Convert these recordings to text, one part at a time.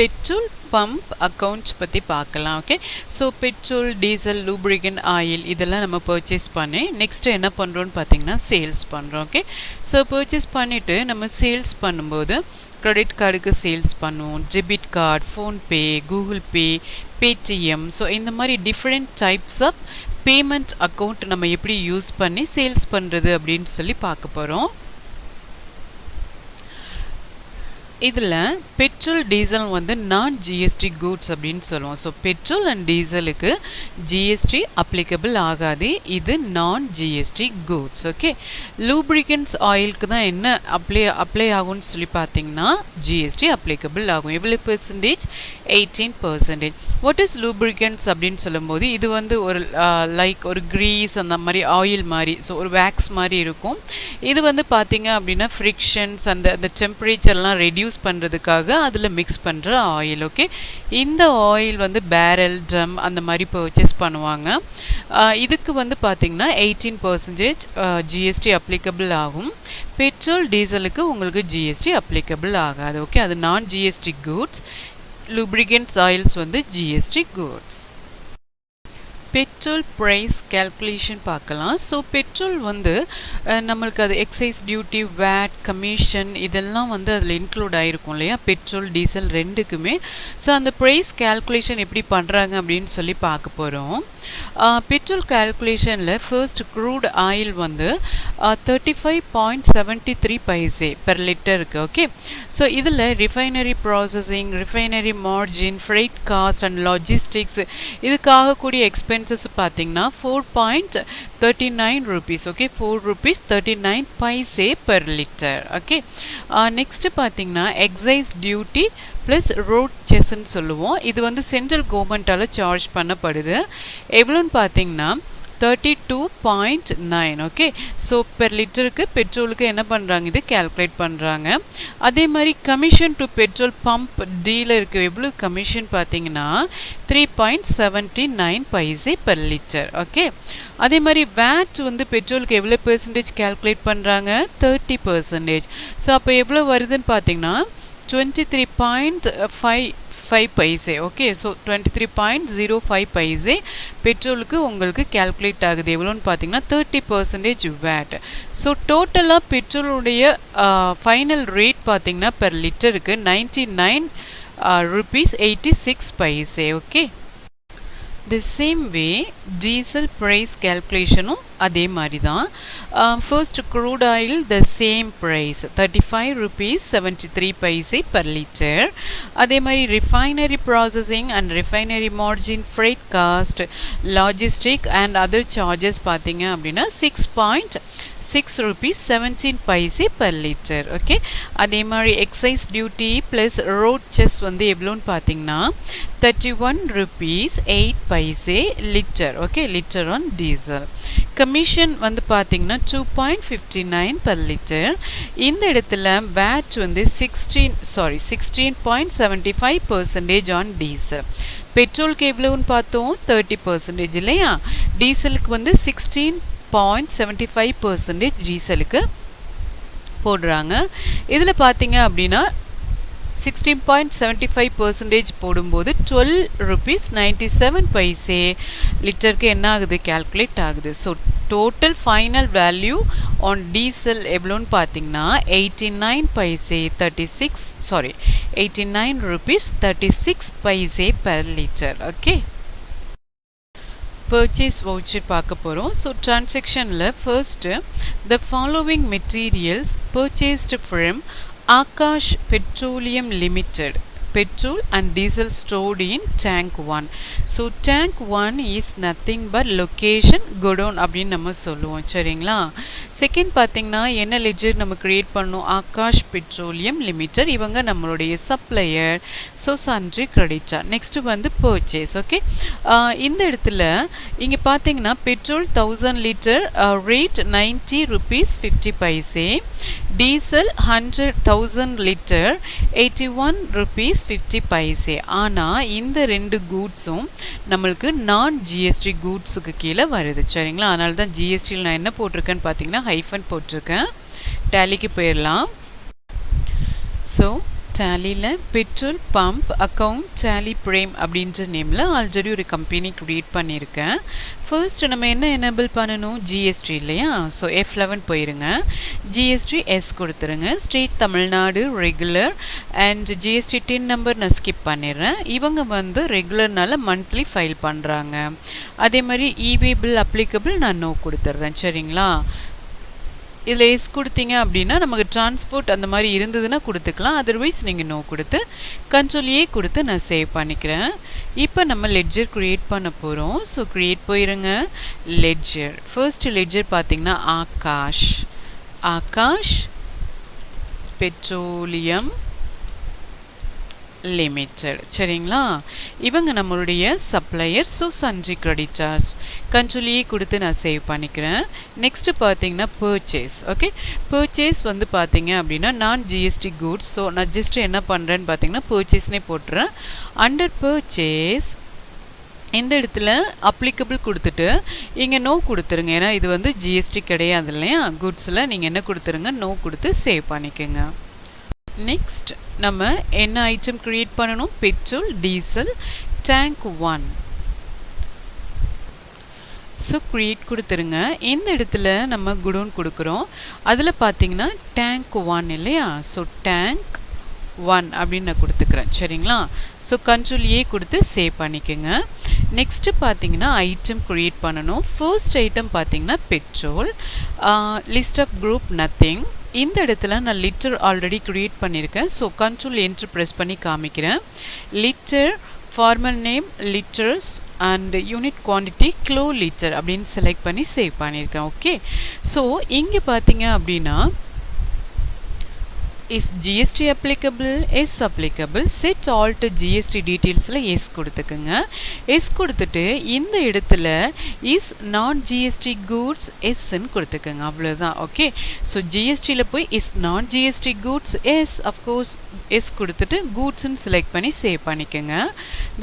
petrol pump account பற்றி பார்க்கலாம். Okay, so petrol, diesel, lubricant, oil இதெல்லாம் நம்ம பர்ச்சேஸ் பண்ணி நெக்ஸ்ட்டு என்ன பண்ணுறோன்னு பார்த்தீங்கன்னா சேல்ஸ் பண்ணுறோம். ஓகே, ஸோ பர்ச்சேஸ் பண்ணிவிட்டு நம்ம சேல்ஸ் பண்ணும்போது கிரெடிட் கார்டுக்கு சேல்ஸ் பண்ணுவோம், debit card, PhonePe, Google Pay, Paytm. So இந்த மாதிரி different types of payment account நம்ம எப்படி யூஸ் பண்ணி சேல்ஸ் பண்ணுறது அப்படின்னு சொல்லி பார்க்க போகிறோம். இதில் பெட்ரோல், டீசல் வந்து நான் ஜிஎஸ்டி கூட்ஸ் அப்படின்னு சொல்லுவோம். ஸோ பெட்ரோல் அண்ட் டீசலுக்கு ஜிஎஸ்டி அப்ளிகபிள் ஆகாது, இது non GST goods. Okay, lubricants ஆயிலுக்கு தான் என்ன அப்ளை ஆகும்னு சொல்லி பார்த்தீங்கன்னா ஜிஎஸ்டி அப்ளிகபிள் ஆகும். எவ்வளோ பெர்சன்டேஜ்? 18%. வாட் இஸ் லூப்ரிகன்ட்ஸ் அப்படின்னு சொல்லும்போது இது வந்து ஒரு லைக் ஒரு க்ரீஸ் அந்த மாதிரி ஆயில் மாதிரி, ஸோ ஒரு வேக்ஸ் மாதிரி இருக்கும். இது வந்து பார்த்தீங்க அப்படின்னா ஃப்ரிக்ஷன்ஸ் அந்த டெம்பரேச்சர்லாம் ரெடியூஸ் பண்ணுறதுக்காக அதில் மிக்ஸ் பண்ணுற ஆயில். ஓகே, இந்த ஆயில் வந்து பேரல், ட்ரம் அந்த மாதிரி பர்ச்சேஸ் பண்ணுவாங்க. இதுக்கு வந்து பார்த்திங்கன்னா 18% ஜிஎஸ்டி அப்ளிகபிள் ஆகும். பெட்ரோல், டீசலுக்கு உங்களுக்கு ஜிஎஸ்டி அப்ளிகபிள் ஆகாது. ஓகே, அது நான் ஜிஎஸ்டி கூட்ஸ். லூப்ரிகன்ட்ஸ் ஆயில்ஸ் வந்து GST goods. Petrol price calculation பார்க்கலாம். ஸோ பெட்ரோல் வந்து நம்மளுக்கு அது எக்ஸைஸ் டியூட்டி, வேட், கமிஷன் இதெல்லாம் வந்து அதில் இன்க்ளூட் ஆகிருக்கும் இல்லையா, பெட்ரோல், டீசல் ரெண்டுக்குமே. ஸோ அந்த ப்ரைஸ் கேல்குலேஷன் எப்படி பண்ணுறாங்க அப்படின்னு சொல்லி பார்க்க போகிறோம். பெட்ரோல் கேல்குலேஷனில் ஃபர்ஸ்ட் க்ரூட் ஆயில் வந்து 35.73 பைசே பெர் லிட்டருக்கு. ஓகே, ஸோ இதில் refinery processing, refinery margin, freight cost and logistics இதுக்காக கூடிய எக்ஸ்பென்சஸ் பார்த்தீங்கன்னா 4.39 rupees. Okay, 4 rupees 39 paise per litre. Okay, next பார்த்தீங்கன்னா எக்ஸைஸ் டியூட்டி ப்ளஸ் ரோட் செஸ்ன்னு சொல்லுவோம். இது வந்து சென்ட்ரல் கவர்மெண்ட்டால் சார்ஜ் பண்ணப்படுது. எவ்வளோன்னு பார்த்தீங்கன்னா 32.9. ஓகே, ஸோ பெர் லிட்டருக்கு பெட்ரோலுக்கு என்ன பண்ணுறாங்க, இது கேல்குலேட் பண்ணுறாங்க. அதே மாதிரி கமிஷன் டு பெட்ரோல் பம்ப் டீலருக்கு எவ்வளோ கமிஷன் பார்த்தீங்கன்னா 3.79 பைசே பெர் லிட்டர். ஓகே, அதே மாதிரி வேட் வந்து பெட்ரோலுக்கு எவ்வளோ பெர்சன்டேஜ் கேல்குலேட் பண்ணுறாங்க, 30%. ஸோ அப்போ எவ்வளோ வருதுன்னு பார்த்தீங்கன்னா 23.55 பைசே. ஓகே, ஸோ 23.05 பைசே பெட்ரோலுக்கு உங்களுக்கு கேல்குலேட் ஆகுது. எவ்வளோன்னு பார்த்தீங்கன்னா 30% வேட். ஸோ டோட்டலாக பெட்ரோலுடைய ஃபைனல் ரேட் பார்த்தீங்கன்னா பெர் லிட்டருக்கு 99 rupees 86 paise. Okay, the same way diesel price கேல்குலேஷனும் அதே மாதிரி தான். First crude oil the same price 35 rupees 73 paise per litre. அதே மாதிரி refinery processing and refinery margin, freight cost, logistic and other charges பார்த்தீங்க அப்படின்னா 6.6 rupees 17 paise per litre. Okay, அதே மாதிரி excise duty plus road cess வந்து எவ்வளோன்னு பார்த்தீங்கன்னா 31 rupees 8 paise litre. Okay, litre on diesel. Commission வந்து பார்த்தீங்கன்னா 2.59 பர் லிட்டர். இந்த இடத்துல வேட் வந்து 16.75% ஆன் டீசல். பெட்ரோலுக்கு எவ்வளோன்னு பார்த்தோம் 30% இல்லையா, டீசலுக்கு வந்து 16.75% டீசலுக்கு போடுறாங்க. இதில் பார்த்தீங்க அப்படின்னா 16.75% போடும்போது 12 rupees 97 பைசே லிட்டருக்கு என்ன ஆகுது, கேல்குலேட் ஆகுது. So total final value on diesel எவ்வளோன்னு பார்த்தீங்கன்னா 89 rupees 36 paise per litre. Okay, purchase voucher பார்க்க போகிறோம். ஸோ டிரான்சாக்ஷனில் first the following materials purchased from Akash Petroleum Limited, petrol and diesel stored in tank 1. So tank 1 is nothing but location godown அப்படின்னு நம்ம சொல்லுவோம். சரிங்களா, second பார்த்தீங்கன்னா என்ன லெட்ஜர் நம்ம கிரியேட் பண்ணோம், ஆகாஷ் பெட்ரோலியம் லிமிடெட், இவங்க நம்மளுடைய supplier. So sundry creditor. Next வந்து பர்ச்சேஸ். ஓகே, இந்த இடத்துல இங்கே பார்த்தீங்கன்னா petrol 1000 litre rate 90 rupees 50 paise, diesel 100,000 litre 81 rupees 50 paise. ஆனால் இந்த ரெண்டு கூட்ஸும் நம்மளுக்கு நான் ஜிஎஸ்டி கூட்ஸுக்கு கீழே வருது. சரிங்களா, அதனால தான் ஜிஎஸ்டியில் நான் என்ன போட்டிருக்கேன்னு பார்த்தீங்கன்னா ஹைஃபன் போட்டிருக்கேன். டேலிக்கு போயிடலாம். ஸோ டேலியில் petrol pump account Tally prime அப்படின்ற நேமில் ஆல்ரெடி ஒரு கம்பெனி க்ரியேட் பண்ணியிருக்கேன். ஃபர்ஸ்ட் நம்ம என்ன எனேபிள் பண்ணணும், ஜிஎஸ்டி இல்லையா? ஸோ F11 போயிருங்க, ஜிஎஸ்டி எஸ் கொடுத்துருங்க, state Tamil Nadu regular and GST TIN number நான் ஸ்கிப் பண்ணிடுறேன். இவங்க வந்து ரெகுலர்னால மந்த்லி ஃபைல் பண்ணுறாங்க. அதே மாதிரி இவே பில் அப்ளிகபிள் நான் நோ கொடுத்துட்றேன். சரிங்களா? இதில் எஸ் கொடுத்தீங்க அப்படின்னா நமக்கு டிரான்ஸ்போர்ட் அந்த மாதிரி இருந்ததுன்னா கொடுத்துக்கலாம், அதர்வைஸ் நீங்கள் நோ கொடுத்து கண்ட்ரோல் ஏ கொடுத்து நான் சேவ் பண்ணிக்கிறேன். இப்போ நம்ம லெட்ஜர் க்ரியேட் பண்ண போகிறோம். ஸோ க்ரியேட் போயிருங்க, லெட்ஜர். ஃபர்ஸ்ட் லெட்ஜர் பார்த்திங்கன்னா ஆகாஷ் பெட்ரோலியம் லிமிட்டெட். சரிங்களா? இவங்க நம்மளுடைய supplier. So sundry creditors control ஏ கொடுத்து நான் சேவ் பண்ணிக்கிறேன். நெக்ஸ்ட்டு பார்த்தீங்கன்னா பர்ச்சேஸ். ஓகே, பர்ச்சேஸ் வந்து பார்த்தீங்க அப்படின்னா நான் ஜிஎஸ்டி கூட்ஸ். ஸோ நான் ஜஸ்ட் என்ன பண்ணுறேன்னு பார்த்தீங்கன்னா பர்ச்சேஸ்னே போட்டுறேன். அண்டர் பர்ச்சேஸ் இந்த இடத்துல அப்ளிகபிள் கொடுத்துட்டு இங்கே நோ கொடுத்துருங்க, ஏன்னா இது வந்து ஜிஎஸ்டி கிடையாது இல்லையா? குட்ஸில் நீங்கள் என்ன கொடுத்துருங்க, நோ கொடுத்து சேவ் பண்ணிக்கோங்க. நெக்ஸ்ட் நம்ம என்ன ஐட்டம் க்ரியேட் பண்ணணும், petrol diesel tank 1. So create கொடுத்துருங்க. இந்த இடத்துல நம்ம குடோன் கொடுக்குறோம், அதில் பார்த்தீங்கன்னா டேங்க் 1 இல்லையா? ஸோ டேங்க் 1 அப்படின்னு நான் கொடுத்துக்கிறேன். சரிங்களா? ஸோ கண்ட்ரோல் ஏ கொடுத்து சேவ் பண்ணிக்கோங்க. நெக்ஸ்ட்டு பார்த்தீங்கன்னா ஐட்டம் க்ரியேட் பண்ணணும். ஃபர்ஸ்ட் ஐட்டம் பார்த்தீங்கன்னா petrol, list of group nothing. இந்த இடத்துல நான் லிட்டர் ஆல்ரெடி க்ரியேட் பண்ணியிருக்கேன். ஸோ கண்ட்ரோல் என்ட்ரு ப்ரெஸ் பண்ணி காமிக்கிறேன். Litre, formal name litres and unit quantity kilo litre அப்படின்னு செலக்ட் பண்ணி சேவ் பண்ணியிருக்கேன். ஓகே, ஸோ இங்கே பார்த்தீங்க அப்படின்னா is GST applicable? Yes applicable. Set all to GST detailsல yes கொடுத்துக்குங்க. yes கொடுத்துட்டு இந்த இடத்துல is non GST goods yes ன்னு கொடுத்துக்குங்க. அவ்வளவுதான். ஓகே, ஸோ ஜிஎஸ்டியில் போய் is non GST goods yes of course yes கொடுத்துட்டு goodsன்னு செலக்ட் பண்ணி சேவ் பண்ணிக்கோங்க.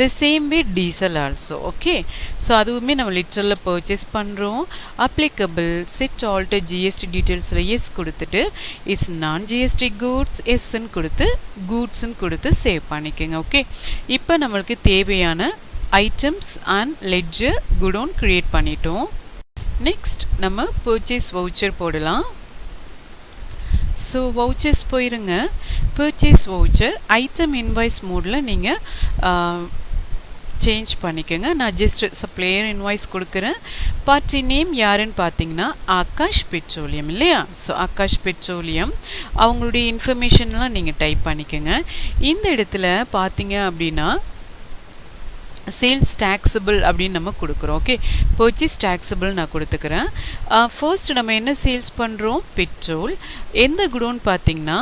the same way diesel also. Okay, so அதுவுமே நம்ம லிட்டரில் பர்ச்சேஸ் பண்ணுறோம். applicable set all to GST detailsல yes கொடுத்துட்டு is non GST goods எஸ்ன்னு கொடுத்து கூட்ஸ்ன்னு கொடுத்து சேவ் பண்ணிக்கோங்க. ஓகே, இப்போ நம்மளுக்கு தேவையான items and ledger godown create பண்ணிட்டோம். நெக்ஸ்ட் நம்ம பர்ச்சேஸ் வவுச்சர் போடலாம். ஸோ வவுச்சர்ஸ் போயிருங்க, பர்ச்சேஸ் வவுச்சர் ஐட்டம் இன்வாய்ஸ் மோடில் நீங்கள் சேஞ்ச் பண்ணிக்கோங்க. நான் ஜஸ்ட் சப்ளையர் இன்வாய்ஸ் கொடுக்குறேன். பார்ட்டி நேம் யாருன்னு பார்த்தீங்கன்னா ஆகாஷ் பெட்ரோலியம் இல்லையா? ஸோ ஆகாஷ் பெட்ரோலியம் அவங்களுடைய இன்ஃபர்மேஷன்லாம் நீங்கள் டைப் பண்ணிக்கோங்க. இந்த இடத்துல பார்த்தீங்க அப்படின்னா சேல்ஸ் டேக்ஸபிள் அப்படின்னு நம்ம கொடுக்குறோம். ஓகே, பர்ச்சேஸ் டேக்ஸபிள் நான் கொடுத்துக்கிறேன். ஃபர்ஸ்ட் நம்ம என்ன சேல்ஸ் பண்ணுறோம், பெட்ரோல். எந்த குடோன் பார்த்தீங்கன்னா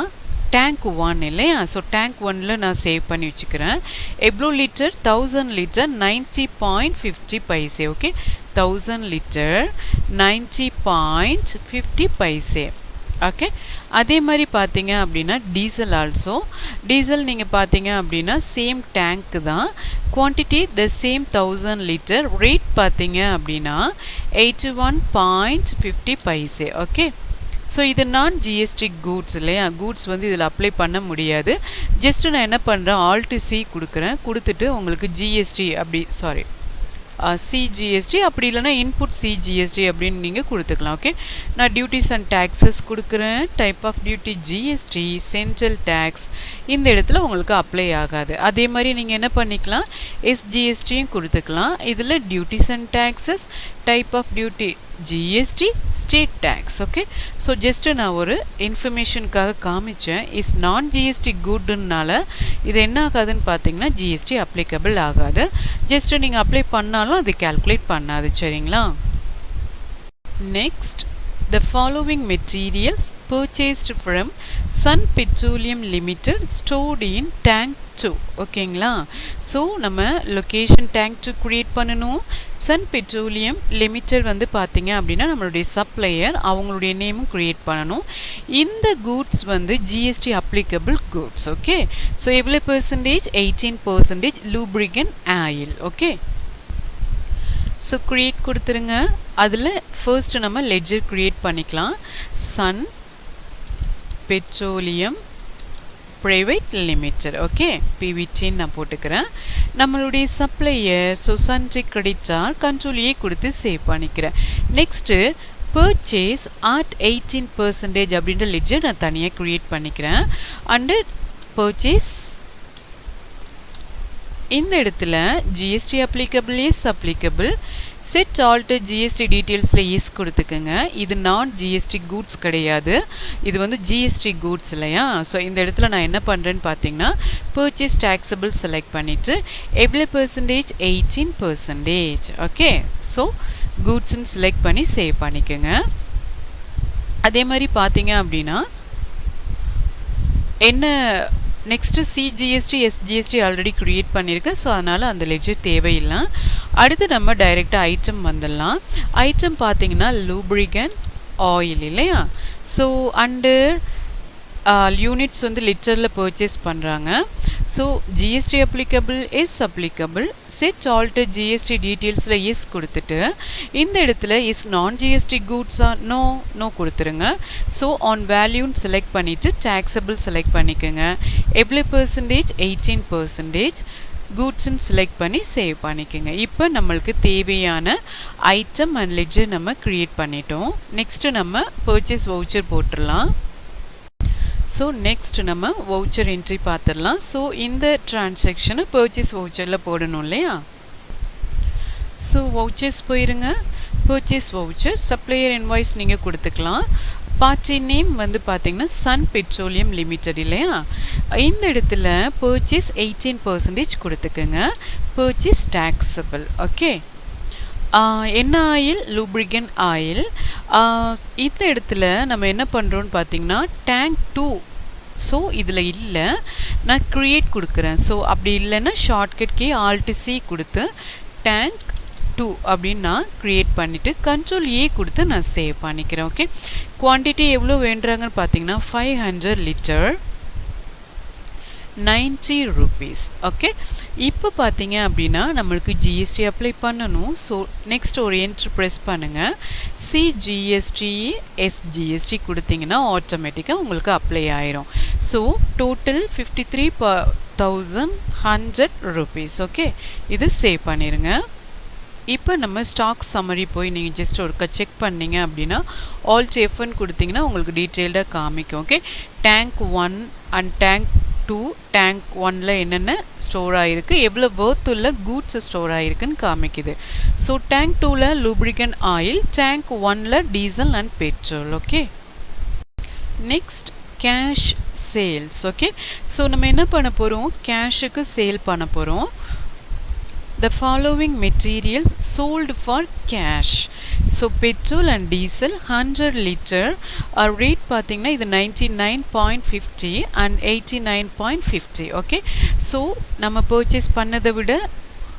டேங்க் 1 இல்லையா? ஸோ டேங்க் 1ல் நான் சேவ் பண்ணி வச்சுக்கிறேன். எவ்வளோ litre, 1000 litre 90.50 paise. Okay, 1000 litre 90.50 paise. Okay, அதே மாதிரி பார்த்தீங்க அப்படின்னா டீசல் ஆல்சோ. டீசல் நீங்கள் பார்த்தீங்க அப்படின்னா சேம் டேங்க்கு தான், quantity the same 1000 litre, rate பார்த்தீங்க அப்படின்னா 81.50 பைசே. ஓகே, ஸோ இது நான் ஜிஎஸ்டி கூட்ஸ் இல்லையா? கூட்ஸ் வந்து இதில் அப்ளை பண்ண முடியாது. ஜஸ்ட்டு நான் என்ன பண்ணுறேன், ஆல்ட்டு சி கொடுக்குறேன். கொடுத்துட்டு உங்களுக்கு ஜிஎஸ்டி அப்படி சிஜிஎஸ்டி அப்படி இல்லைனா இன்புட் சிஜிஎஸ்டி அப்படின்னு நீங்கள் கொடுத்துக்கலாம். ஓகே, நான் டியூட்டிஸ் அண்ட் டேக்ஸஸ் கொடுக்குறேன். Type of duty GST, central tax இந்த இடத்துல உங்களுக்கு அப்ளை ஆகாது. அதே மாதிரி நீங்கள் என்ன பண்ணிக்கலாம், எஸ்ஜிஎஸ்டியும் கொடுத்துக்கலாம். இதில் duties and taxes, type of duty GST, state tax. Okay, so just நான் ஒரு இன்ஃபர்மேஷனுக்காக காமிச்சேன். இஸ் நான் ஜிஎஸ்டி குட்னால இது என்ன ஆகாதுன்னு பார்த்தீங்கன்னா ஜிஎஸ்டி அப்ளிகபிள் ஆகாது. ஜஸ்ட்டு நீங்கள் அப்ளை பண்ணாலும் அது கால்குலேட் பண்ணாது. சரிங்களா? Next, the following materials purchased from Sun Petroleum Limited stored in tank 2. ஓகேங்களா? ஸோ நம்ம லொக்கேஷன் டேங்க் 2 க்ரியேட் பண்ணணும். சன் பெட்ரோலியம் லிமிட்டட் வந்து பார்த்தீங்க அப்படின்னா நம்மளுடைய சப்ளையர், அவங்களுடைய நேமும் க்ரியேட் பண்ணணும். இந்த கூட்ஸ் வந்து GST applicable goods. Okay, so எவ்வளோ percentage, 18% lubricant oil. Okay, so create கொடுத்துருங்க. அதில் ஃபர்ஸ்ட் நம்ம லெட்ஜர் க்ரியேட் பண்ணிக்கலாம். Sun petroleum Private Limited. Okay, PVT நான் போட்டுக்கிறேன். நம்மளுடைய supplier so sundry creditor control ஏ கொடுத்து சேவ் பண்ணிக்கிறேன். நெக்ஸ்ட்டு purchase at 18% அப்படின்ற லெட்ஜர் நான் தனியாக க்ரியேட் பண்ணிக்கிறேன். அண்டர் purchase இந்த இடத்துல GST applicable is applicable. Set alter GST detailsல எஸ் கொடுத்துக்கங்க. இது நான் GST goods கிடையாது, இது வந்து GST goods இல்லையா. ஸோ இந்த இடத்துல நான் என்ன பண்ணுறேன்னு பார்த்தீங்கன்னா purchase taxable செலக்ட் பண்ணிவிட்டு எவ்வளோ percentage 18%. ஓகே, ஸோ கூட்ஸ்ன்னு செலக்ட் பண்ணி சேவ் பண்ணிக்கோங்க. அதே மாதிரி பார்த்தீங்க அப்படின்னா என்ன next CGST SGST already create பண்ணியிருக்கேன், ஸோ அதனால் அந்த லெட்ஜர் தேவையில்லை. அடுத்து நம்ம டைரெக்டாக ஐட்டம் வந்துடலாம். ஐட்டம் பார்த்தீங்கன்னா லூப்ரிகன்ட் ஆயில் இல்லையா. ஸோ அண்டர் யூனிட்ஸ் வந்து லிட்டரில் பர்ச்சேஸ் பண்ணுறாங்க. So GST applicable is applicable. set alter GST டீட்டெயில்ஸில் எஸ் கொடுத்துட்டு இந்த இடத்துல இஸ் நான் GST கூட்ஸா நோ கொடுத்துருங்க. ஸோ ஆன் வேல்யூன்னு செலக்ட் பண்ணிவிட்டு taxable செலக்ட் பண்ணிக்கோங்க. எவ்வளோ percentage 18%. கூட்ஸ்ன்னு செலக்ட் பண்ணி சேவ் பண்ணிக்கோங்க. இப்போ நம்மளுக்கு தேவையான ஐட்டம் அண்ட் லெட்ஜர் நம்ம க்ரியேட் பண்ணிட்டோம். நெக்ஸ்ட்டு நம்ம பர்ச்சேஸ் வவுச்சர் போட்டுடலாம். ஸோ நெக்ஸ்ட் நம்ம வவுச்சர் என்ட்ரி பார்த்துடலாம். ஸோ இந்த டிரான்சாக்ஷனை பர்ச்சேஸ் வவுச்சரில் போடணும் இல்லையா. ஸோ வவுச்சர்ஸ் போயிருங்க. பர்ச்சேஸ் வவுச்சர் சப்ளையர் இன்வாய்ஸ் நீங்கள் கொடுத்துக்கலாம். பார்ட்டி நேம் வந்து பார்த்தீங்கன்னா சன் பெட்ரோலியம் லிமிடெட் இல்லையா. இந்த இடத்துல பர்ச்சேஸ் 18% கொடுத்துக்குங்க. Purchase taxable. ஓகே, என்ன ஆயில் லூப்ரிகன் ஆயில். இந்த இடத்துல நம்ம என்ன பண்ணுறோன்னு பார்த்தீங்கன்னா டேங்க் 2. ஸோ இதில் இல்லை, நான் க்ரியேட் கொடுக்குறேன். ஸோ அப்படி இல்லைன்னா ஷார்ட்கட் கீ Alt C கொடுத்து டேங்க் 2 அப்படின்னு நான் க்ரியேட் பண்ணிவிட்டு கண்ட்ரோல் ஏ கொடுத்து நான் சேவ் பண்ணிக்கிறேன். ஓகே, குவான்டிட்டி எவ்வளோ வேண்டுறாங்கன்னு பார்த்தீங்கன்னா 500 லிட்டர் 90 rupees. ஓகே, இப்போ பார்த்தீங்க அப்படின்னா நம்மளுக்கு GST அப்ளை பண்ணணும். ஸோ நெக்ஸ்ட் ஒரு என்ட்ரு ப்ரெஸ் பண்ணுங்கள். CGST SGST கொடுத்தீங்கன்னா ஆட்டோமேட்டிக்காக உங்களுக்கு அப்ளை ஆயிரும். So total 53,100 rupees. ஓகே, இது சேவ் பண்ணிடுங்க. இப்போ நம்ம ஸ்டாக் சம்மரி போய் நீங்கள் ஜஸ்ட் ஒருக்கா செக் பண்ணிங்க அப்படின்னா Alt F1 கொடுத்தீங்கன்னா உங்களுக்கு டீட்டெயில்டாக காமிக்கும். Okay, tank 1 and tank 2 tank 1ல என்னென்ன ஸ்டோர் ஆகிருக்கு, எவ்வளோ ஒர்த் உள்ள கூட்ஸ் ஸ்டோர் ஆகிருக்குன்னு காமிக்குது. ஸோ டேங்க் 2ல லூப்ரிகன் ஆயில், டேங்க் 1ல diesel and petrol. Okay, next cash sales. Okay, so நம்ம என்ன பண்ண போகிறோம், கேஷுக்கு சேல் பண்ண போகிறோம். The following materials sold for cash. So petrol and diesel 100 liter rate பார்த்தீங்கன்னா இது 99.50 and 89.50. ஓகே, ஸோ நம்ம பர்ச்சேஸ் பண்ணதை விட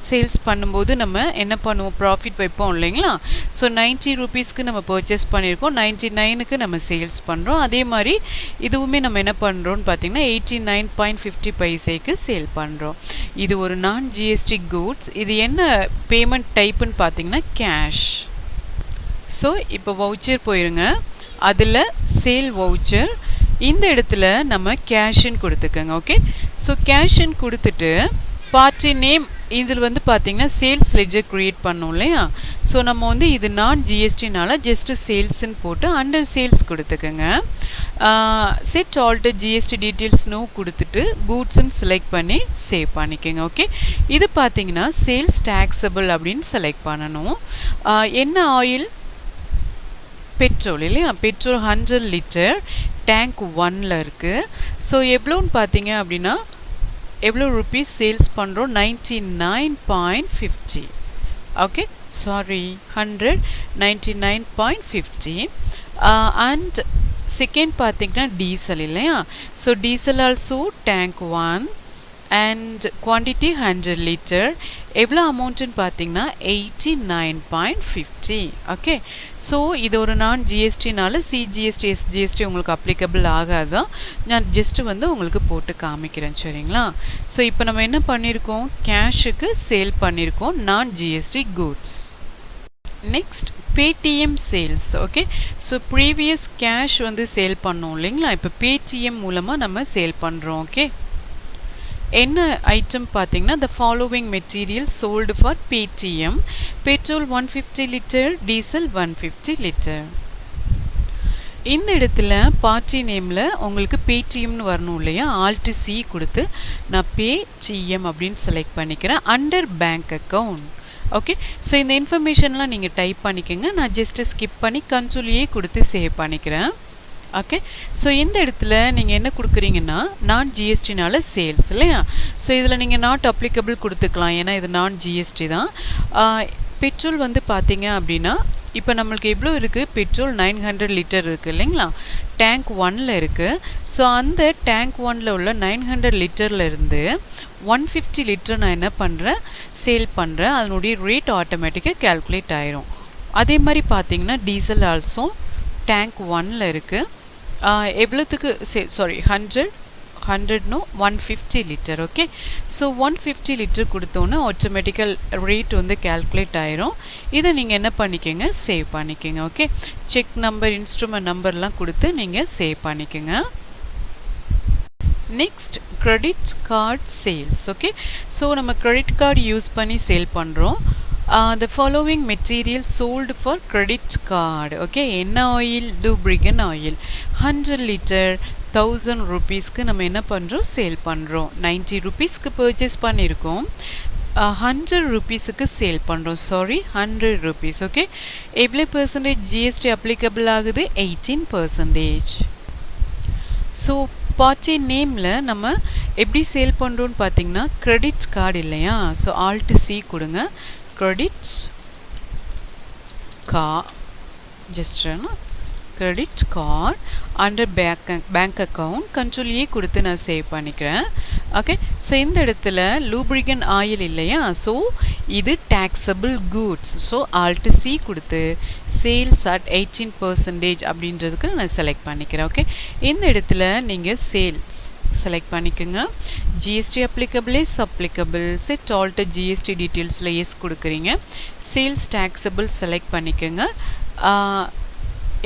சேல்ஸ் பண்ணும்போது நம்ம என்ன பண்ணுவோம், ப்ராஃபிட் வைப்போம் இல்லைங்களா. ஸோ 90 rupeesக்கு நம்ம பர்ச்சேஸ் பண்ணியிருக்கோம், 99க்கு நம்ம சேல்ஸ் பண்ணுறோம். அதே மாதிரி இதுவுமே நம்ம என்ன பண்ணுறோன்னு பார்த்தீங்கன்னா 89.50 பைசைக்கு சேல் பண்ணுறோம். இது ஒரு நான் GST கூட்ஸ். இது என்ன பேமெண்ட் டைப்புன்னு பார்த்தீங்கன்னா கேஷ். ஸோ இப்போ வவுச்சர் போயிருங்க, அதில் சேல் வவுச்சர். இந்த இடத்துல நம்ம கேஷுன்னு கொடுத்துக்கோங்க. ஓகே, ஸோ கேஷுன்னு கொடுத்துட்டு பார்ட்டி நேம் இதில் வந்து பார்த்தீங்கன்னா சேல்ஸ் லெட்ஜர் க்ரியேட் பண்ணோம் இல்லையா. ஸோ நம்ம வந்து இது நான் GSTனால ஜஸ்ட்டு சேல்ஸ்ன்னு போட்டு அண்டர் சேல்ஸ் கொடுத்துக்கோங்க. Set alter GST details no கொடுத்துட்டு கூட்ஸ்ன்னு செலக்ட் பண்ணி சேவ் பண்ணிக்கோங்க. ஓகே, இது பார்த்தீங்கன்னா சேல்ஸ் taxable அப்படின்னு செலக்ட் பண்ணணும். என்ன ஆயில், பெட்ரோல் இல்லையா. பெட்ரோல் 100 லிட்டர் டேங்க் 1ல இருக்குது. ஸோ எவ்வளோன்னு பார்த்தீங்க அப்படின்னா எவ்வளோ ருபீஸ் சேல்ஸ் பண்ணுறோம், 99.50. Okay, sorry 100 99.50. அண்ட் செகண்ட் பார்த்தீங்கன்னா டீசல் இல்லையா. So diesel also tank 1 and quantity 100 litre. எவ்வளோ அமௌண்ட்டுன்னு பார்த்தீங்கன்னா 89.50. ஓகே, ஸோ இது ஒரு நான் GSTனால CGST SGST உங்களுக்கு அப்ளிகபிள் ஆகாதான். நான் ஜஸ்ட்டு வந்து உங்களுக்கு போட்டு காமிக்கிறேன் சரிங்களா. ஸோ இப்போ நம்ம என்ன பண்ணியிருக்கோம், கேஷுக்கு சேல் பண்ணியிருக்கோம் நான் GST goods. Next Paytm sales. Okay, so previous cash வந்து சேல் பண்ணோம் இல்லைங்களா, இப்போ பேடிஎம் மூலமாக நம்ம சேல் பண்ணுறோம். ஓகே, என்ன ஐட்டம் பார்த்தீங்கன்னா the following materials sold for Paytm: petrol 150 litre, diesel 150 litre. இந்த இடத்துல பார்ட்டி நேமில் உங்களுக்கு பேடிஎம்னு வரணும் இல்லையா, ஆல்ட் சி கொடுத்து நான் பேடிஎம் அப்படின்னு செலக்ட் பண்ணிக்கிறேன் under bank account. Okay, so இந்த இன்ஃபர்மேஷன்லாம் நீங்கள் டைப் பண்ணிக்கோங்க. நான் ஜஸ்ட்டு ஸ்கிப் பண்ணி கண்ட்ரோல் கொடுத்து சேவ் பண்ணிக்கிறேன். ஓகே, ஸோ இந்த இடத்துல நீங்கள் என்ன கொடுக்குறீங்கன்னா நான் ஜிஎஸ்டினால சேல்ஸ் இல்லையா, ஸோ இதில் நீங்கள் நாட் அப்ளிகபிள் கொடுத்துக்கலாம், ஏன்னா இது நான் ஜிஎஸ்டி தான். பெட்ரோல் வந்து பார்த்தீங்க அப்படின்னா இப்போ நம்மளுக்கு எவ்வளோ இருக்குது, பெட்ரோல் 900 லிட்டர் இருக்குது இல்லைங்களா, டேங்க் 1ல் இருக்குது. ஸோ அந்த டேங்க் 1ல் உள்ள 900 லிட்டரில் இருந்து 150 லிட்டர் நான் என்ன பண்ணுறேன், சேல் பண்ணுறேன். அதனுடைய ரேட் ஆட்டோமேட்டிக்காக கேல்குலேட் ஆயிரும். அதே மாதிரி பார்த்தீங்கன்னா டீசல் ஆல்சோ டேங்க் 1ல் இருக்குது. எவ்வளோத்துக்கு 150 லிட்டர். ஓகே, ஸோ 150 லிட்டர் கொடுத்தோன்னே ஆட்டோமேட்டிக்கல் ரேட் வந்து கேல்குலேட் ஆயிரும். இதை நீங்கள் என்ன பண்ணிக்கோங்க, சேவ் பண்ணிக்கோங்க. ஓகே, செக் நம்பர், இன்ஸ்ட்ருமெண்ட் நம்பர்லாம் கொடுத்து நீங்கள் சேவ் பண்ணிக்கோங்க. Next credit card sales. Okay, so நம்ம கிரெடிட் கார்டு யூஸ் பண்ணி சேல் பண்ணுறோம். The following material sold for credit card. Okay, என்ன ஆயில், lubricant oil 100 லிட்டர் 1000 rupeesக்கு நம்ம என்ன பண்ணுறோம், சேல் பண்ணுறோம். 90 rupeesக்கு பர்ச்சேஸ் பண்ணியிருக்கோம், 100 rupeesக்கு சேல் பண்ணுறோம். 100 rupees. ஓகே, எவ்வளோ பர்சன்டேஜ் ஜிஎஸ்டி அப்ளிகபிள் ஆகுது, 18%. ஸோ பார்ட்டி நேமில் நம்ம எப்படி சேல் பண்ணுறோன்னு பார்த்தீங்கன்னா கிரெடிட் கார்டு இல்லையா, ஸோ ஆல்ட் சி கொடுங்க, credit card, just credit card under bank account, control கொடுத்து நான் சேவ் பண்ணிக்கிறேன். ஓகே, ஸோ இந்த இடத்துல லூப்ரிகன் ஆயில் இல்லையா, ஸோ இது taxable goods, so alt C கொடுத்து சேல்ஸ் அட் 18% அப்படின்றதுக்கு நான் செலக்ட் பண்ணிக்கிறேன். ஓகே, இந்த இடத்துல நீங்கள் சேல்ஸ் செலக்ட் பண்ணிக்கோங்க. GST applicable is applicable, set alt GST டீட்டெயில்ஸில் எஸ் கொடுக்குறீங்க. சேல்ஸ் டேக்ஸபிள் செலக்ட் பண்ணிக்கோங்க.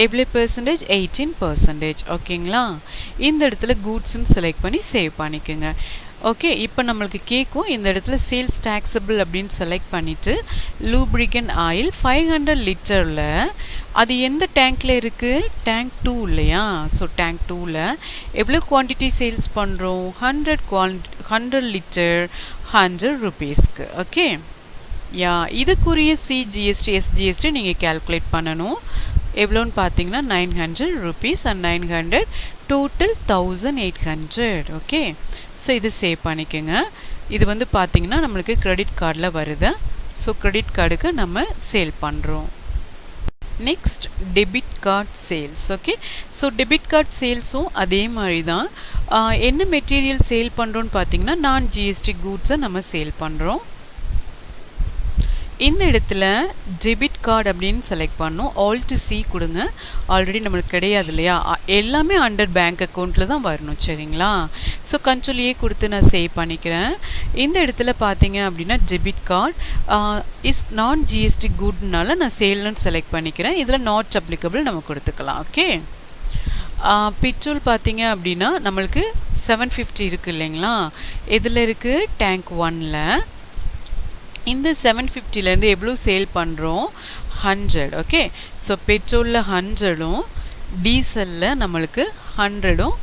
எவ்வளோ பர்சன்டேஜ், 18%. ஓகேங்களா, இந்த இடத்துல கூட்ஸ்ன்னு செலக்ட் பண்ணி சேவ் பண்ணிக்கோங்க. ஓகே, இப்போ நம்மளுக்கு கேட்கும் இந்த இடத்துல சேல்ஸ் டேக்ஸபிள் அப்படின்னு செலக்ட் பண்ணிவிட்டு லூப்ரிகன் ஆயில் 500 லிட்டரில் அது எந்த டேங்க்கில் இருக்குது, டேங்க் 2 இல்லையா, ஸோ டேங்க் 2ல் எவ்வளோ குவான்டிட்டி சேல்ஸ் பண்ணுறோம், 100 லிட்டர் 100 rupeesக்கு. ஓகே, யா இதுக்குரிய சிஜிஎஸ்டி எஸ்ஜிஎஸ்டி நீங்கள் கேல்குலேட் பண்ணணும். எவ்வளோன்னு பார்த்தீங்கன்னா 900 rupees and 900 total 1800. Okay, so இது சேவ் பண்ணிக்கோங்க. இது வந்து பார்த்தீங்கன்னா நம்மளுக்கு கிரெடிட் கார்டில் வருது. ஸோ கிரெடிட் கார்டுக்கு நம்ம சேல் பண்ணுறோம். Next debit card sales. Okay, so debit card சேல்ஸும் அதே மாதிரி தான். என்ன மெட்டீரியல் சேல் பண்ணுறோன்னு பார்த்தீங்கன்னா நான் ஜிஎஸ்டி கூட்ஸை நம்ம சேல் பண்ணுறோம். இந்த இடத்துல டெபிட் கார்டு அப்படின்னு செலக்ட் பண்ணோம், ஆல்ட் சி கொடுங்க. ஆல்ரெடி நம்மளுக்கு கிடையாது இல்லையா, எல்லாமே அண்டர் பேங்க் அக்கௌண்ட்டில் தான் வரணும். சரிங்களா, ஸோ கண்ட்ரோல் கொடுத்து நான் சேவ் பண்ணிக்கிறேன். இந்த இடத்துல பார்த்தீங்க அப்படின்னா டெபிட் கார்டு இஸ் நான் ஜிஎஸ்டி குட்னால நான் சேல்னு செலக்ட் பண்ணிக்கிறேன். இதில் நாட் அப்ளிகபிள் நம்ம கொடுத்துக்கலாம். ஓகே, பெட்ரோல் பார்த்தீங்க அப்படின்னா நம்மளுக்கு 750 இருக்குது இல்லைங்களா, இதில் இருக்குது டேங்க் 1ல். இந்த 750லேருந்து எவ்வளோ சேல் பண்ணுறோம், 100. ஓகே, ஸோ பெட்ரோலில் 100ம் டீசலில் நம்மளுக்கு 100ம்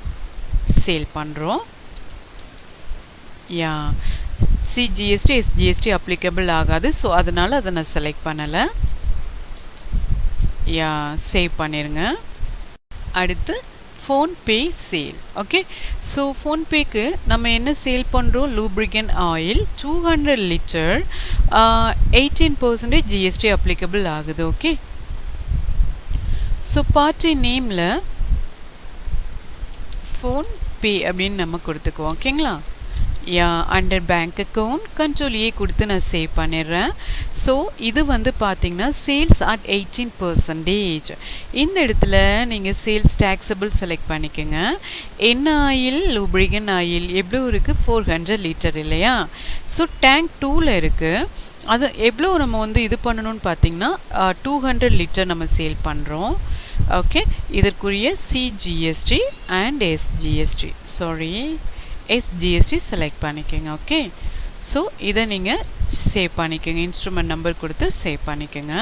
சேல் பண்ணுறோம். யா சிஜிஎஸ்டி எஸ்ஜிஎஸ்டி அப்ளிகபிள் ஆகாது, ஸோ அதனால் அதை நான் செலக்ட் பண்ணலை. யா சேவ் பண்ணிடுங்க. அடுத்து ஃபோன்பே சேல். ஓகே, ஸோ ஃபோன்பேக்கு நம்ம என்ன சேல் பண்ணுறோம், lubricant oil 200 litre 18% GST applicable ஆகுது. ஓகே, ஸோ பார்ட்டி நேமில் ஃபோன்பே அப்படின்னு நம்ம கொடுத்துக்குவோம். ஓகேங்களா, யா அண்டர் பேங்க் அக்கௌண்ட் கண்ட்ரோல் கொடுத்து நான் சேவ் பண்ணிடுறேன். ஸோ இது வந்து பார்த்தீங்கன்னா சேல்ஸ் அட் 18%. இந்த இடத்துல நீங்கள் சேல்ஸ் டேக்ஸபிள் செலக்ட் பண்ணிக்கோங்க. என்ன ஆயில், லூப்ரிகன் ஆயில் எவ்வளோ இருக்குது, 400 லிட்டர் இல்லையா, ஸோ டேங்க் 2ல் இருக்குது. அது எவ்வளோ நம்ம வந்து இது பண்ணணும்னு பார்த்தீங்கன்னா 200 லிட்டர் நம்ம சேல் பண்ணுறோம். ஓகே, இதற்குரிய CGST and SGST SGST select பண்ணிக்கோங்க. ஓகே, ஸோ இதை நீங்கள் சேவ் பண்ணிக்கோங்க, இன்ஸ்ட்ருமெண்ட் நம்பர் கொடுத்து சேவ் பண்ணிக்கோங்க.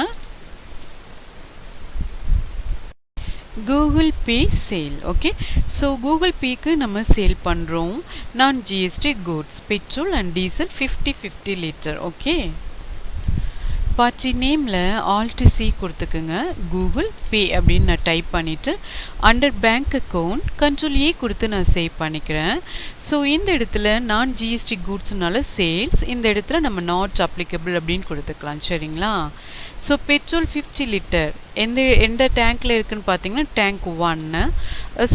Google Pay sale. Okay, so Google பேக்கு நம்ம சேல் பண்ணுறோம் நான் GST goods petrol and diesel 50 litre. Okay, party நேமில் ஆல்ட் சி கொடுத்துக்குங்க. கூகுள் பே அப்படின்னு நான் டைப் பண்ணிவிட்டு அண்டர் பேங்க் அக்கௌண்ட் கண்ட்ரோல் ஏ கொடுத்து நான் சேவ் பண்ணிக்கிறேன். ஸோ இந்த இடத்துல நான் ஜிஎஸ்டி குட்ஸ்னால சேல்ஸ், இந்த இடத்துல நம்ம நாட் அப்ளிகபிள் அப்படின்னு கொடுத்துக்கலாம். சரிங்களா? ஸோ பெட்ரோல் 50 லிட்டர் எந்த டேங்க்கில் இருக்குதுன்னு பார்த்தீங்கன்னா tank 1.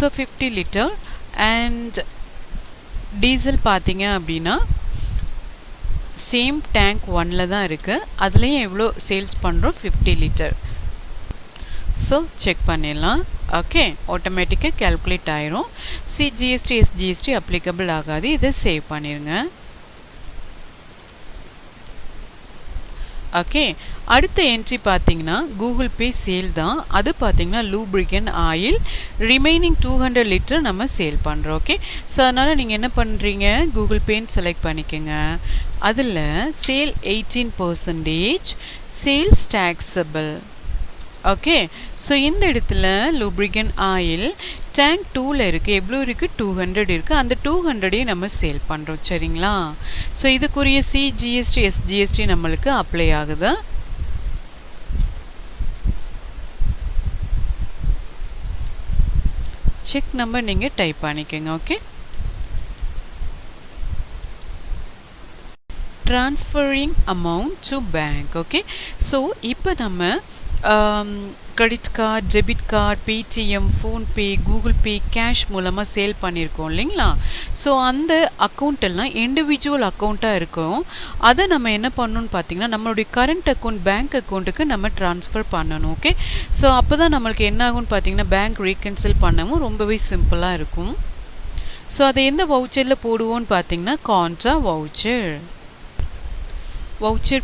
So 50 litre. And diesel பார்த்தீங்க அப்படின்னா சேம் டேங்க் 1ல் தான் இருக்குது, அதுலேயும் எவ்வளோ சேல்ஸ் பண்ணுறோம் 50 லிட்டர். ஸோ செக் பண்ணிடலாம். ஓகே, ஆட்டோமேட்டிக்காக கேல்குலேட் ஆயிரும். சிஜிஎஸ்டி எஸ்ஜிஎஸ்டி அப்ளிகபிள் ஆகாது, இதை சேவ் பண்ணிடுங்க. ஓகே, அடுத்த என்ட்ரி பார்த்தீங்கன்னா கூகுள் பே சேல் தான். அது பார்த்தீங்கன்னா லூப்ரிகன் ஆயில் ரிமைனிங் 200 லிட்டர் நம்ம சேல் பண்ணுறோம். ஓகே, ஸோ அதனால் நீங்கள் என்ன பண்ணுறீங்க, கூகுள் பேன்னு செலக்ட் பண்ணிக்கோங்க. அதில் sale 18%, sales taxable. Okay, so இந்த இடத்துல லூப்ரிகன் ஆயில் டேங்க் 2ல் இருக்குது, எவ்வளோ இருக்குது 200 இருக்குது, அந்த 200 நம்ம சேல் பண்ணுறோம். சரிங்களா? ஸோ இதுக்குரிய சிஜிஎஸ்டி எஸ்ஜிஎஸ்டி நம்மளுக்கு அப்ளை ஆகுது. செக் நம்பர் நீங்கள் டைப் பண்ணிக்கோங்க. Okay, transferring amount to bank. Okay, so இப்போ நம்ம credit card, debit card, Paytm, PhonePe, Google பே, கேஷ் மூலமாக சேல் பண்ணியிருக்கோம் இல்லைங்களா? ஸோ அந்த அக்கௌண்ட்டெல்லாம் இண்டிவிஜுவல் அக்கௌண்ட்டாக இருக்கும். அதை நம்ம என்ன பண்ணணும்னு பார்த்தீங்கன்னா நம்மளுடைய கரண்ட் அக்கௌண்ட் பேங்க் அக்கௌண்ட்டுக்கு நம்ம ட்ரான்ஸ்ஃபர் பண்ணணும். ஓகே, ஸோ அப்போ தான் நம்மளுக்கு என்ன ஆகும்னு பார்த்தீங்கன்னா பேங்க் ரீகன்சில் பண்ணவும் ரொம்பவே சிம்பிளாக இருக்கும். ஸோ அதை எந்த வவுச்சரில் போடுவோன்னு பார்த்தீங்கன்னா கான்ட்ரா வவுச்சர்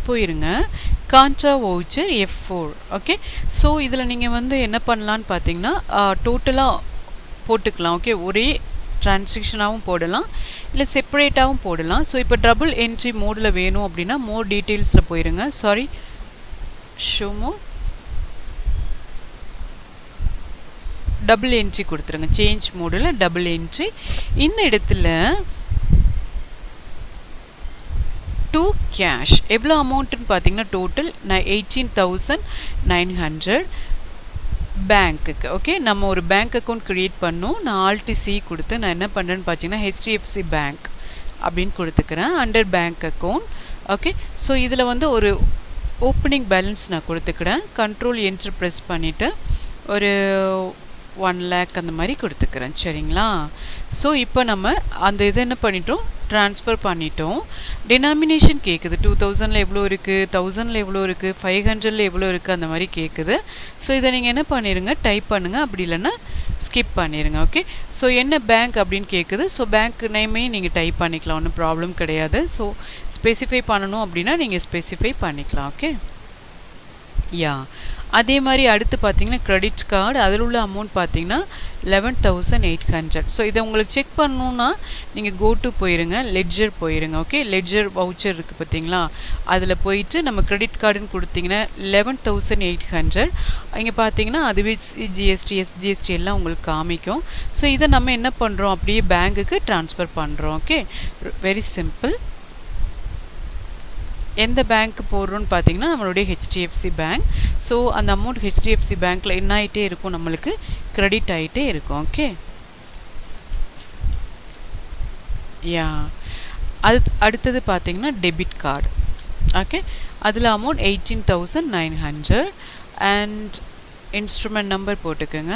போயிருங்க. Contra voucher F4. Okay, so இதில் நீங்கள் வந்து என்ன பண்ணலான்னு பார்த்தீங்கன்னா டோட்டலாக போட்டுக்கலாம். ஓகே, ஒரே டிரான்சாக்ஷனாகவும் போடலாம், இல்லை செப்பரேட்டாகவும் போடலாம். ஸோ இப்போ டபுள் என்ட்ரி மோடில் வேணும் அப்படின்னா மோர் டீட்டெயில்ஸில் போயிருங்க. ஷோ மோர் டபுள் என்ட்ரி கொடுத்துருங்க. சேஞ்ச் மோடில் டபுள் என்ட்ரி. இந்த இடத்துல டு கேஷ் எவ்வளோ அமௌண்ட்டுன்னு பார்த்தீங்கன்னா டோட்டல் 18,900 பேங்க்குக்கு. ஓகே, நம்ம ஒரு பேங்க் அக்கௌண்ட் க்ரியேட் பண்ணோம். நான் ஆல்ட் சி கொடுத்து நான் என்ன பண்ணுறேன்னு பார்த்தீங்கன்னா HDFC பேங்க் அப்படின்னு கொடுத்துக்கிறேன் under bank account. Okay, so இதில் வந்து ஒரு ஓப்பனிங் பேலன்ஸ் நான் கொடுத்துக்கிறேன். கண்ட்ரோல் என்ட்ரு ப்ரெஸ் பண்ணிவிட்டு ஒரு 1 lakh அந்த மாதிரி கொடுத்துக்கிறேன். சரிங்களா? ஸோ இப்போ நம்ம அந்த இதை என்ன பண்ணிட்டோம், ட்ரான்ஸ்ஃபர் பண்ணிட்டோம். டினாமினேஷன் கேட்குது. 2000ல் எவ்வளோ இருக்குது, 1000ல் எவ்வளோ இருக்குது, 500ல் எவ்வளோ இருக்குது, அந்த மாதிரி கேட்குது. ஸோ இதை நீங்கள் என்ன பண்ணிடுங்க, டைப் பண்ணுங்கள், அப்படி இல்லைன்னா ஸ்கிப் பண்ணிடுங்க. ஓகே, ஸோ என்ன பேங்க் அப்படின்னு கேட்குது. ஸோ பேங்க் நேமே நீங்கள் டைப் பண்ணிக்கலாம், ஒன்றும் ப்ராப்ளம் கிடையாது. ஸோ ஸ்பெசிஃபை பண்ணணும் அப்படின்னா நீங்கள் ஸ்பெசிஃபை பண்ணிக்கலாம். ஓகே, யா அதே மாதிரி அடுத்து பார்த்தீங்கன்னா கிரெடிட் கார்டு, அதில் உள்ள அமௌண்ட் பார்த்தீங்கன்னா 11,800. ஸோ இதை உங்களுக்கு செக் பண்ணணுன்னா நீங்கள் கோட்டு போயிருங்க, லெட்ஜர் போயிருங்க. ஓகே, லெட்ஜர் வவுச்சர் இருக்குது பார்த்தீங்களா, அதில் போயிட்டு நம்ம கிரெடிட் கார்டுன்னு கொடுத்தீங்கன்னா 11,800 இங்கே பார்த்தீங்கன்னா அதுவே ஜிஎஸ்டி எஸ்ஜிஎஸ்டி எல்லாம் உங்களுக்கு காமிக்கும். ஸோ இதை நம்ம என்ன பண்ணுறோம், அப்படியே பேங்க்குக்கு ட்ரான்ஸ்ஃபர் பண்ணுறோம். Okay, very simple. எந்த பேங்க் போடுறோன்னு பார்த்தீங்கன்னா நம்மளுடைய HDFC பேங்க். ஸோ அந்த அமௌண்ட் HDFC பேங்க்கில் என்ன ஆகிட்டே இருக்கும், நம்மளுக்கு கிரெடிட் ஆகிட்டே இருக்கும். ஓகே, யா அடுத்தது பார்த்தீங்கன்னா டெபிட் கார்டு. ஓகே, அதில் அமௌண்ட் 18,900 அண்ட் இன்ஸ்ட்ருமெண்ட் நம்பர் போட்டுக்கோங்க,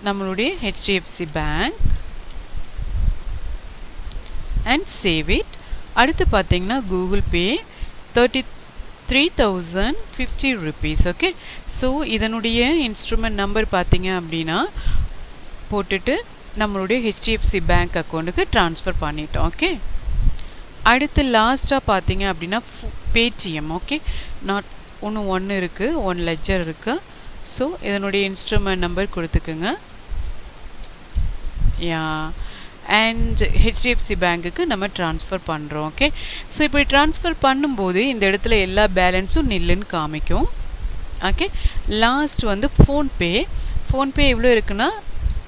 நம்மளுடைய HDFC bank and save it. அடுத்து பார்த்தீங்கன்னா Google Pay 33,050 rupees. Okay, so இதனுடைய இன்ஸ்ட்ருமெண்ட் நம்பர் பார்த்தீங்க அப்படின்னா போட்டுட்டு நம்மளுடைய HDFC பேங்க் அக்கௌண்ட்டுக்கு ட்ரான்ஸ்ஃபர் பண்ணிட்டோம். ஓகே, அடுத்து லாஸ்ட்டாக பார்த்தீங்க அப்படின்னா பேடிஎம். ஓகே, நாட் ஒன்று இருக்குது, 1 லெட்ஜர் இருக்குது. ஸோ இதனுடைய இன்ஸ்ட்ருமெண்ட் நம்பர் கொடுத்துக்குங்க. யா, அண்ட் ஹெச்டிஎஃப்சி பேங்க்குக்கு நம்ம ட்ரான்ஸ்ஃபர் பண்ணுறோம். ஓகே, ஸோ இப்படி ட்ரான்ஸ்ஃபர் பண்ணும்போது இந்த இடத்துல எல்லா பேலன்ஸும் நில்லுன்னு காமிக்கும். ஓகே, லாஸ்ட் வந்து ஃபோன்பே எவ்வளோ இருக்குன்னா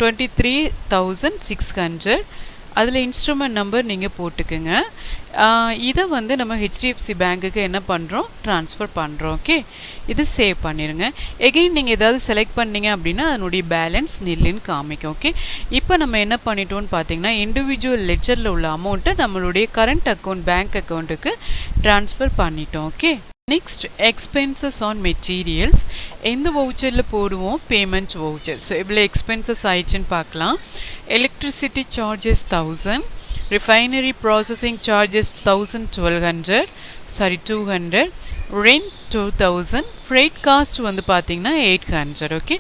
23,600. அதில் இன்ஸ்ட்ருமெண்ட் நம்பர் நீங்கள் போட்டுக்குங்க. இதை வந்து நம்ம ஹெச்டிஎஃப்சி பேங்க்குக்கு என்ன பண்ணுறோம், ட்ரான்ஸ்ஃபர் பண்ணுறோம். ஓகே, இது சேவ் பண்ணிடுங்க. எகெயின் நீங்கள் ஏதாவது செலக்ட் பண்ணிங்க அப்படின்னா அதனுடைய பேலன்ஸ் நில்லுன்னு காமிக்கும். ஓகே, இப்போ நம்ம என்ன பண்ணிட்டோம்னு பார்த்தீங்கன்னா இண்டிவிஜுவல் லெட்ஜரில் உள்ள அமௌண்ட்டை நம்மளுடைய கரண்ட் அக்கௌண்ட் பேங்க் அக்கௌண்ட்டுக்கு ட்ரான்ஸ்ஃபர் பண்ணிட்டோம். Okay, next expenses on materials. எந்த வவுச்சரில் போடுவோம், பேமெண்ட் வவுச்சர். ஸோ இவ்வளோ எக்ஸ்பென்சஸ் ஆயிடுச்சுன்னு பார்க்கலாம். Electricity charges 1000, refinery processing charges 200, rent 2000, freight cost வந்து பார்த்தீங்கன்னா 800. ஓகே,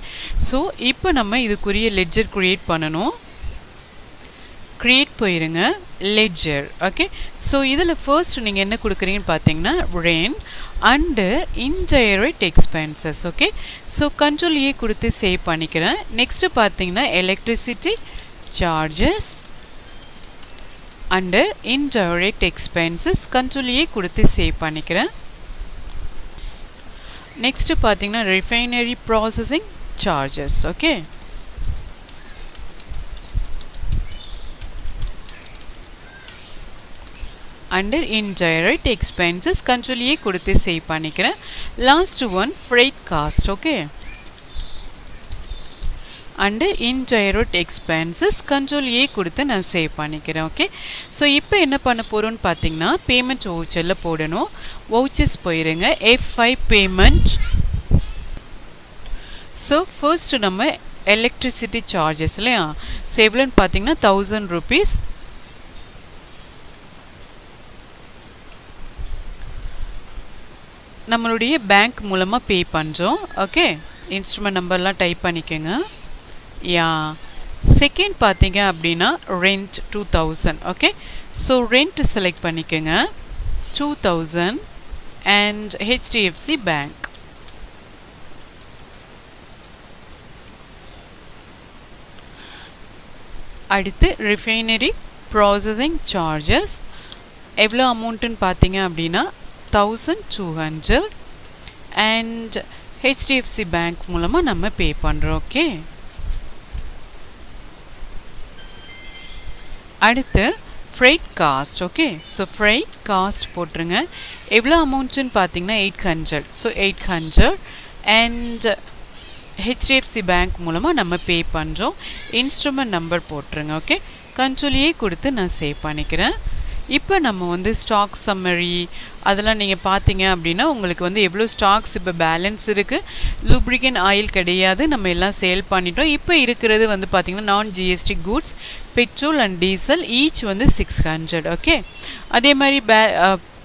ஸோ இப்போ நம்ம இதுக்குரிய லெட்ஜர் க்ரியேட் பண்ணணும். க்ரியேட் போயிருங்க, லெட்ஜர். ஓகே, ஸோ இதில் ஃபர்ஸ்ட் நீங்கள் என்ன கொடுக்குறீங்கன்னு பார்த்தீங்கன்னா rent under indirect expenses. Okay, so control ஏ கொடுத்து சேவ் பண்ணிக்கிறேன். நெக்ஸ்ட்டு பார்த்தீங்கன்னா electricity charges under indirect expenses, control ஏ கொடுத்து சேவ் பண்ணிக்கிறேன். நெக்ஸ்ட்டு பார்த்தீங்கன்னா refinery processing charges. Okay, under indirect expenses, control ஏ கொடுத்து சேவ் பண்ணிக்கிறேன். Last one fried cost. Okay, under indirect expenses, control ஏ கொடுத்து நான் சேவ் பண்ணிக்கிறேன். ஓகே, ஸோ இப்போ என்ன பண்ண போகிறோன்னு பார்த்தீங்கன்னா பேமெண்ட் வவுச்சரில் போடணும். வவுச்சர்ஸ் போயிருங்க, F5 பேமெண்ட். ஸோ ஃபர்ஸ்ட் நம்ம எலக்ட்ரிசிட்டி சார்ஜஸ் இல்லையா, ஸோ எவ்வளோன்னு பார்த்தீங்கன்னா 1000 rupees. நம்மளுடைய பேங்க் மூலமாக பே பண்ணுறோம். ஓகே, இன்ஸ்ட்ருமெண்ட் நம்பர்லாம் டைப் பண்ணிக்கோங்க. யா, செகண்ட் பார்த்தீங்க அப்படின்னா rent 2000. Okay, so rent select பண்ணிக்கோங்க 2000 அண்ட் ஹெச்டிஎஃப்சி பேங்க். அடுத்து ரிஃபைனரி ப்ராசஸிங் சார்ஜஸ் எவ்வளோ அமௌண்ட்டுன்னு பார்த்தீங்க அப்படின்னா 1200 அண்ட் ஹெச்டிஎஃப்சி பேங்க் மூலமாக நம்ம பே பண்ணுறோம். ஓகே, அடுத்து fried cost. Okay, so fried cost போட்டுருங்க. எவ்வளோ அமௌண்ட்டுன்னு பார்த்தீங்கன்னா 800. ஸோ 800 அண்ட் ஹெச்டிஎஃப்சி பேங்க் மூலமாக நம்ம பே பண்ணுறோம். இன்ஸ்ட்ருமெண்ட் நம்பர் போட்டுருங்க. ஓகே, கண்ட்ரோல் ஏ கொடுத்து நான் சேவ் பண்ணிக்கிறேன். இப்போ நம்ம வந்து ஸ்டாக் சம்மரி அதெல்லாம் நீங்கள் பார்த்தீங்க அப்படின்னா உங்களுக்கு வந்து எவ்வளோ ஸ்டாக்ஸ் இப்போ பேலன்ஸ் இருக்குது. லூப்ரிகன் ஆயில் கிடையாது, நம்ம எல்லாம் சேல் பண்ணிட்டோம். இப்போ இருக்கிறது வந்து பார்த்திங்கன்னா நான் GST goods, petrol and diesel each வந்து 600. ஓகே, அதே மாதிரி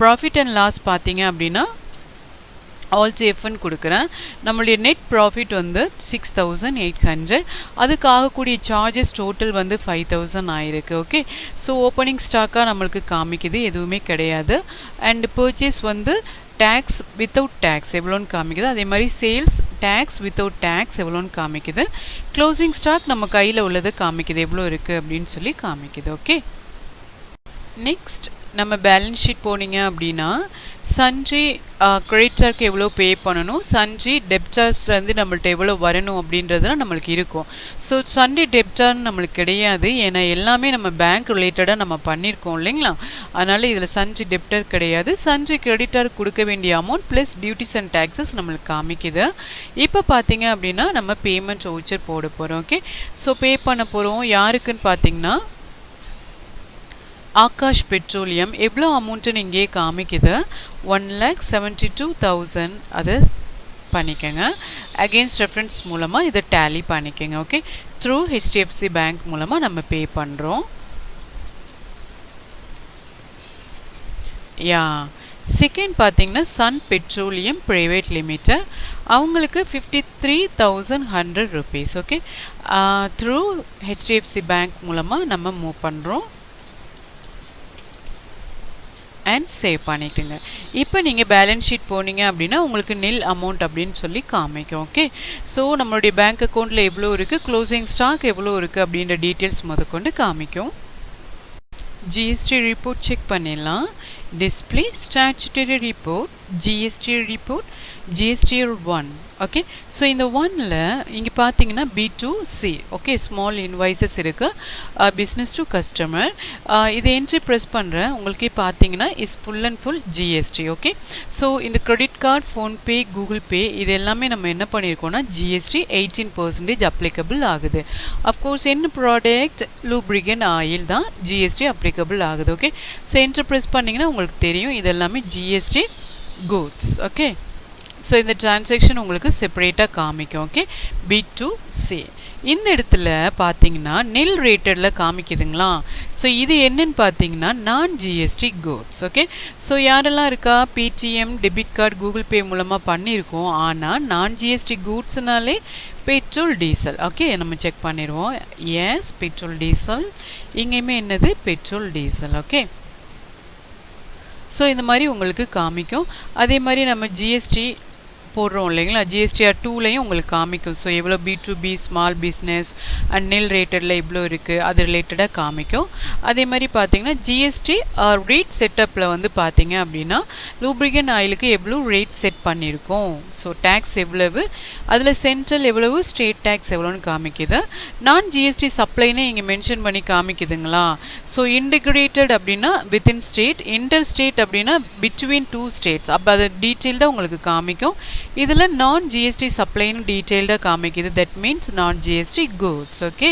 ப்ராஃபிட் அண்ட் லாஸ் பார்த்தீங்க அப்படின்னா ஆல்சோ எஃப்னு கொடுக்குறேன். நம்மளுடைய நெட் ப்ராஃபிட் வந்து 6800. அதுக்கு ஆகக்கூடிய சார்ஜஸ் டோட்டல் வந்து 5000 ஆயிருக்கு. ஓகே, ஸோ ஓப்பனிங் ஸ்டாக்காக நம்மளுக்கு காமிக்குது, எதுவுமே கிடையாது. அண்ட் பர்ச்சேஸ் வந்து டேக்ஸ் வித்தவுட் டேக்ஸ் எவ்வளோன்னு காமிக்குது. அதே மாதிரி சேல்ஸ் டேக்ஸ் வித்தவுட் டேக்ஸ் எவ்வளோன்னு காமிக்குது. க்ளோசிங் ஸ்டாக் நம்ம கையில் உள்ளது காமிக்குது, எவ்வளோ இருக்குது அப்படின்னு சொல்லி காமிக்குது. ஓகே, நெக்ஸ்ட் நம்ம பேலன்ஸ் ஷீட் போனீங்க அப்படின்னா சன்ட்ரி கிரெடிட்டாருக்கு எவ்வளோ பே பண்ணணும், சன்ட்ரி டெப்டார்ஸ்லேருந்து நம்மள்ட்ட எவ்வளோ வரணும் அப்படின்றதுலாம் நம்மளுக்கு இருக்கும். ஸோ சன்ட்ரி டெப்டார்னு நம்மளுக்கு கிடையாது, ஏன்னா எல்லாமே நம்ம பேங்க் ரிலேட்டடாக நம்ம பண்ணியிருக்கோம் இல்லைங்களா. அதனால் இதில் சன்ட்ரி டெப்டார் கிடையாது. சன்ட்ரி கிரெடிட்டார் கொடுக்க வேண்டிய amount plus duties and taxes நம்மளுக்கு காமிக்குது. இப்போ பார்த்தீங்க அப்படின்னா நம்ம பேமெண்ட் வவுச்சர் போட போகிறோம். ஓகே, ஸோ பே பண்ண போகிறோம் யாருக்குன்னு பார்த்தீங்கன்னா ஆகாஷ் பெட்ரோலியம். எவ்வளோ அமௌண்ட்டுன்னு இங்கே காமிக்குது, 1,72,000. அதை பண்ணிக்கோங்க. அகெயின்ஸ்ட் ரெஃபரன்ஸ் மூலமாக இதை டேலி பண்ணிக்கோங்க. ஓகே, த்ரூ ஹெச்டிஎஃப்சி பேங்க் மூலமாக நம்ம பே பண்ணுறோம். யா, செகண்ட் பார்த்தீங்கன்னா சன் பெட்ரோலியம் ப்ரைவேட் லிமிடெட், அவங்களுக்கு 53,100 rupees. Okay, through HDFC bank மூலமாக நம்ம மூவ் பண்ணுறோம். அண்ட் சேவ் பண்ணிக்கோங்க. இப்போ நீங்கள் பேலன்ஸ் ஷீட் போனீங்க அப்படின்னா உங்களுக்கு நில் அமௌண்ட் அப்படின்னு சொல்லி காமிக்கும். ஓகே, ஸோ நம்மளுடைய பேங்க் அக்கௌண்ட்டில் எவ்வளோ இருக்குது, க்ளோசிங் ஸ்டாக் எவ்வளோ இருக்குது அப்படின்ற டீட்டெயில்ஸ் முதற்கொண்டு காமிக்கும். ஜிஎஸ்டி ரிப்போர்ட் செக் பண்ணிடலாம். Display statutory report, GST report, GSTR 1. Okay, so இந்த 1ல் இங்கே பார்த்தீங்கன்னா B2C, ஓகே, ஸ்மால் இன்வாய்ஸஸ் இருக்குது, பிஸ்னஸ் டு கஸ்டமர். இதை என்ட்ரி ப்ரெஸ் பண்ணுறேன், உங்களுக்கே பார்த்தீங்கன்னா is full and full GST. Okay, so இந்த credit card, PhonePe, Google Pay இது எல்லாமே நம்ம என்ன பண்ணியிருக்கோம்னா ஜிஎஸ்டி 18% அப்ளிகபிள் ஆகுது. அஃப்கோர்ஸ் என்ன ப்ராடக்ட், லூப்ரிகன் ஆயில் தான் ஜிஎஸ்டி அப்ளிகபிள் ஆகுது. ஓகே, ஸோ என்ட்ரி ப்ரெஸ் பண்ணிங்கன்னா உங்களுக்கு தெரியும் இது எல்லாமே ஜிஎஸ்டி கூட்ஸ். ஓகே, ஸோ இந்த டிரான்சாக்ஷன் உங்களுக்கு செப்பரேட்டாக காமிக்கும். ஓகே, B2C இந்த இடத்துல பார்த்தீங்கன்னா நில் ரேட்டடில் காமிக்குதுங்களா. ஸோ இது என்னன்னு பார்த்தீங்கன்னா நான் ஜிஎஸ்டி கூட்ஸ். ஓகே, ஸோ யாரெல்லாம் இருக்கா Paytm, debit card, Google Pay மூலமாக பண்ணியிருக்கோம். ஆனால் நான் ஜிஎஸ்டி கூட்ஸ்னாலே பெட்ரோல், டீசல். ஓகே, நம்ம செக் பண்ணிடுவோம். Yes, petrol, diesel. இங்கேயுமே என்னது பெட்ரோல், டீசல். ஓகே, ஸோ இந்த மாதிரி உங்களுக்கு காமிக்கும். அதே மாதிரி நம்ம ஜிஎஸ்டி போடுறோம் இல்லைங்களா, ஜிஎஸ்டிஆர் 2லையும் உங்களுக்கு காமிக்கும். ஸோ எவ்வளோ B2B ஸ்மால் பிஸ்னஸ் அண்ட் நில் ரேட்டடில் இவ்வளோ இருக்குது அது ரிலேட்டடாக காமிக்கும். அதே மாதிரி பார்த்தீங்கன்னா ஜிஎஸ்டி ரேட் செட்டப்பில் வந்து பார்த்தீங்க அப்படின்னா லூப்ரிகன் ஆயிலுக்கு எவ்வளோ ரேட் செட் பண்ணியிருக்கோம், ஸோ டேக்ஸ் எவ்வளவு, அதில் சென்ட்ரல் எவ்வளவு, ஸ்டேட் டேக்ஸ் எவ்வளோன்னு காமிக்குது. நான் ஜிஎஸ்டி சப்ளைனே இங்கே மென்ஷன் பண்ணி காமிக்குதுங்களா. ஸோ இன்டிகிரேட்டட் அப்படின்னா வித்தின் ஸ்டேட், இன்டர் ஸ்டேட் அப்படின்னா பிட்வீன் 2 ஸ்டேட்ஸ். அப்போ அது டீட்டெயில்டாக உங்களுக்கு காமிக்கும். இதில் நான் ஜிஎஸ்டி சப்ளைன்னு டீட்டெயில்டாக காமிக்குது. தட் மீன்ஸ் நான் ஜிஎஸ்டி கூட்ஸ். ஓகே.